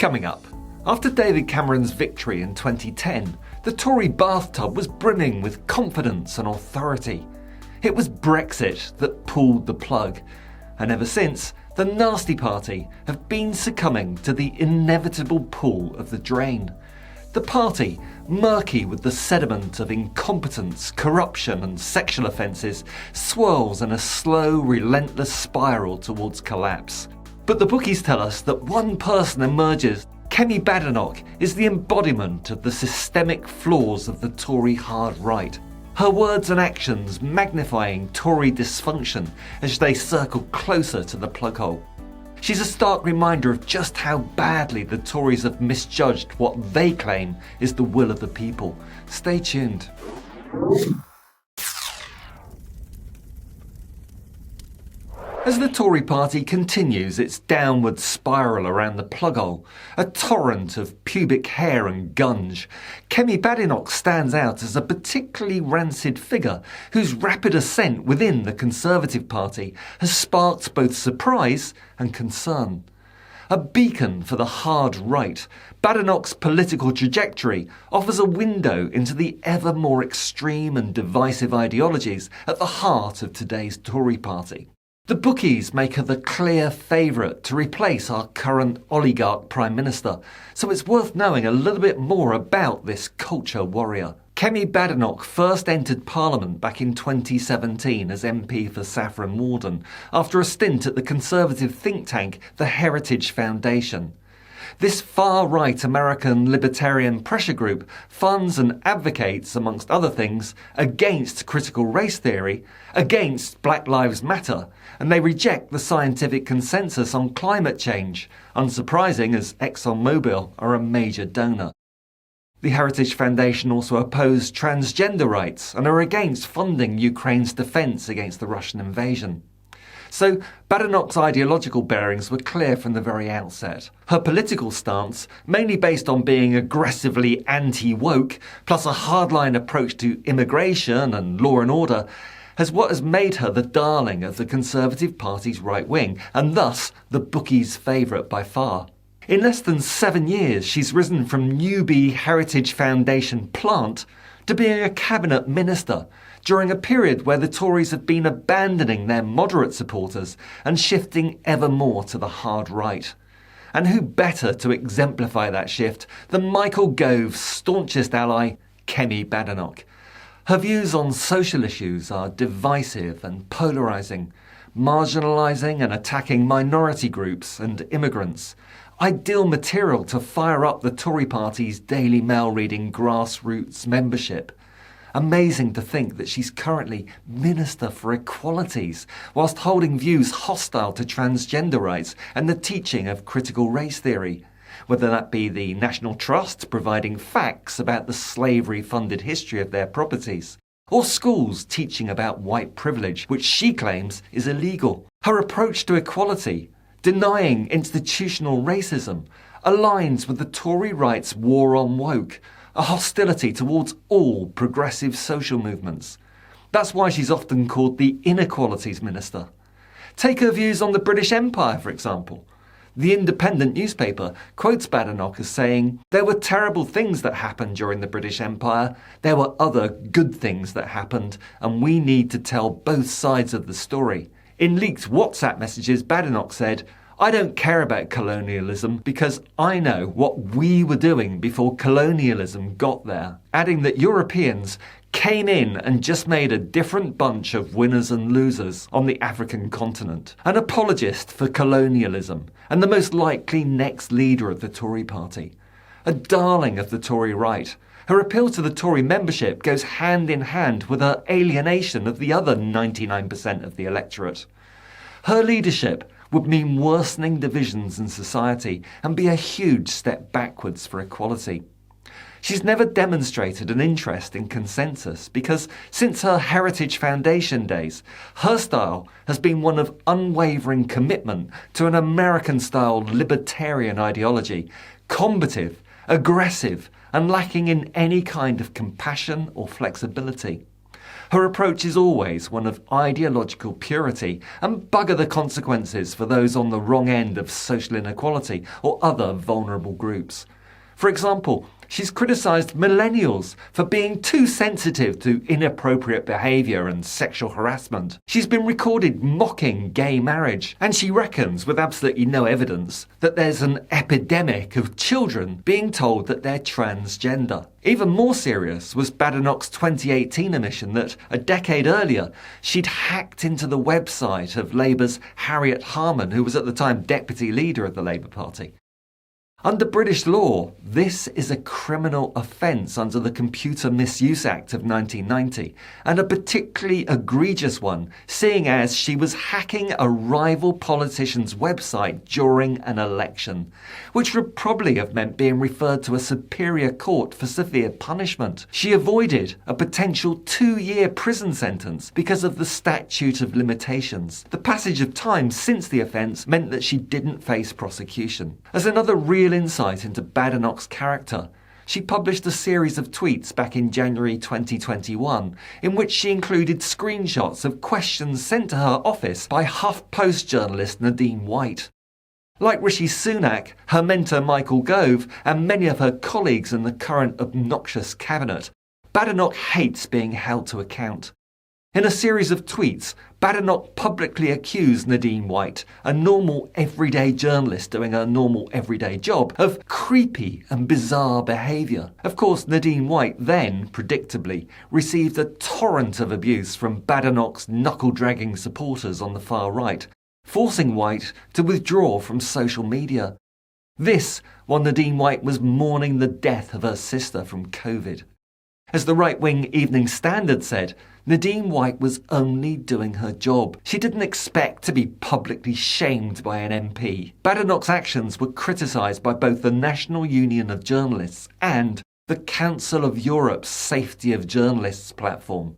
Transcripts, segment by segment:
Coming up, after David Cameron's victory in 2010, the Tory bathtub was brimming with confidence and authority. It was Brexit that pulled the plug, and ever since, the nasty party have been succumbing to the inevitable pull of the drain. The party, murky with the sediment of incompetence, corruption and sexual offences, swirls in a slow, relentless spiral towards collapse. But the bookies tell us that one person emerges. Kemi Badenoch is the embodiment of the systemic flaws of the Tory Hard Right. Her words and actions magnifying Tory dysfunction as they circle closer to the plughole. She's a stark reminder of just how badly the Tories have misjudged what they claim is the will of the people. Stay tuned. As the Tory party continues its downward spiral around the plughole, a torrent of pubic hair and gunge, Kemi Badenoch stands out as a particularly rancid figure whose rapid ascent within the Conservative Party has sparked both surprise and concern. A beacon for the hard right, Badenoch's political trajectory offers a window into the ever more extreme and divisive ideologies at the heart of today's Tory party. The bookies make her the clear favourite to replace our current oligarch Prime Minister, so it's worth knowing a little bit more about this culture warrior. Kemi Badenoch first entered Parliament back in 2017 as MP for Saffron Walden, after a stint at the Conservative think tank, the Heritage Foundation. This far-right American libertarian pressure group funds and advocates, amongst other things, against critical race theory, against Black Lives Matter, and they reject the scientific consensus on climate change, unsurprising as ExxonMobil are a major donor. The Heritage Foundation also oppose transgender rights and are against funding Ukraine's defence against the Russian invasion. So Badenoch's ideological bearings were clear from the very outset. Her political stance, mainly based on being aggressively anti-woke, plus a hardline approach to immigration and law and order, what has made her the darling of the Conservative Party's right wing, and thus the bookies' favourite by far. In less than 7 years, she's risen from newbie Heritage Foundation plant to being a cabinet minister, during a period where the Tories have been abandoning their moderate supporters and shifting ever more to the hard right. And who better to exemplify that shift than Michael Gove's staunchest ally, Kemi Badenoch? Her views on social issues are divisive and polarising, marginalising and attacking minority groups and immigrants. Ideal material to fire up the Tory party's Daily Mail reading grassroots membership. Amazing to think that she's currently Minister for Equalities, whilst holding views hostile to transgender rights and the teaching of critical race theory. Whether that be the National Trust providing facts about the slavery-funded history of their properties, or schools teaching about white privilege, which she claims is illegal. Her approach to equality, denying institutional racism, aligns with the Tory right's war on woke, a hostility towards all progressive social movements. That's why she's often called the Inequalities Minister. Take her views on the British Empire, for example. The Independent newspaper quotes Badenoch as saying, "There were terrible things that happened during the British Empire. There were other good things that happened, and we need to tell both sides of the story." In leaked WhatsApp messages, Badenoch said, "I don't care about colonialism because I know what we were doing before colonialism got there," adding that Europeans came in and just made a different bunch of winners and losers on the African continent. An apologist for colonialism and the most likely next leader of the Tory party. A darling of the Tory right. Her appeal to the Tory membership goes hand in hand with her alienation of the other 99% of the electorate. Her leadership would mean worsening divisions in society and be a huge step backwards for equality. She's never demonstrated an interest in consensus because since her Heritage Foundation days, her style has been one of unwavering commitment to an American-style libertarian ideology, combative, aggressive, and lacking in any kind of compassion or flexibility. Her approach is always one of ideological purity and bugger the consequences for those on the wrong end of social inequality or other vulnerable groups. For example, she's criticised millennials for being too sensitive to inappropriate behaviour and sexual harassment. She's been recorded mocking gay marriage, and she reckons, with absolutely no evidence, that there's an epidemic of children being told that they're transgender. Even more serious was Badenoch's 2018 admission that, a decade earlier, she'd hacked into the website of Labour's Harriet Harman, who was at the time deputy leader of the Labour Party. Under British law, this is a criminal offence under the Computer Misuse Act of 1990, and a particularly egregious one, seeing as she was hacking a rival politician's website during an election, which would probably have meant being referred to a superior court for severe punishment. She avoided a potential 2-year prison sentence because of the statute of limitations. The passage of time since the offence meant that she didn't face prosecution. As another real insight into Badenoch's character, she published a series of tweets back in January 2021 in which she included screenshots of questions sent to her office by HuffPost journalist Nadine White. Like Rishi Sunak, her mentor Michael Gove, and many of her colleagues in the current obnoxious cabinet, Badenoch hates being held to account. In a series of tweets, Badenoch publicly accused Nadine White, a normal everyday journalist doing a normal everyday job, of creepy and bizarre behaviour. Of course, Nadine White then, predictably, received a torrent of abuse from Badenoch's knuckle-dragging supporters on the far right, forcing White to withdraw from social media. This while Nadine White was mourning the death of her sister from COVID. As the right-wing Evening Standard said, Nadine White was only doing her job. She didn't expect to be publicly shamed by an MP. Badenoch's actions were criticised by both the National Union of Journalists and the Council of Europe's Safety of Journalists platform.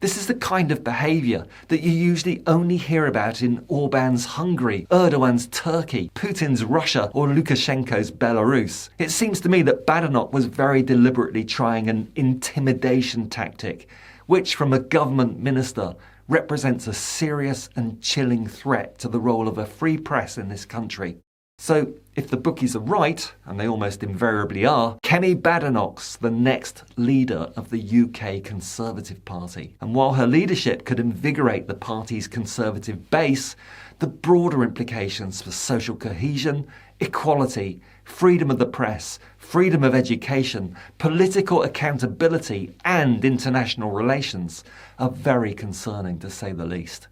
This is the kind of behaviour that you usually only hear about in Orban's Hungary, Erdogan's Turkey, Putin's Russia, or Lukashenko's Belarus. It seems to me that Badenoch was very deliberately trying an intimidation tactic, which from a government minister represents a serious and chilling threat to the role of a free press in this country. So, if the bookies are right, and they almost invariably are, Kemi Badenoch's the next leader of the UK Conservative Party. And while her leadership could invigorate the party's conservative base, the broader implications for social cohesion, equality, freedom of the press, freedom of education, political accountability, and international relations are very concerning, to say the least.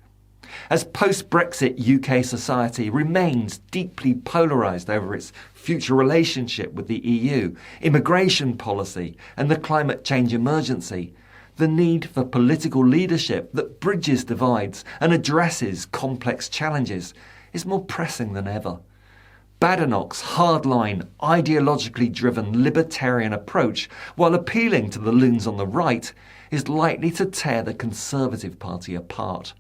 As post-Brexit UK society remains deeply polarised over its future relationship with the EU, immigration policy, and the climate change emergency, the need for political leadership that bridges divides and addresses complex challenges is more pressing than ever. Badenoch's hardline, ideologically driven libertarian approach, while appealing to the loons on the right, is likely to tear the Conservative Party apart.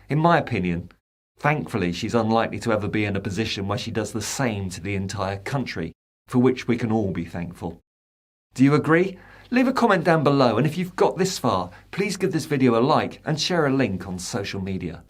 In my opinion, thankfully she's unlikely to ever be in a position where she does the same to the entire country, for which we can all be thankful. Do you agree? Leave a comment down below, and if you've got this far, please give this video a like and share a link on social media.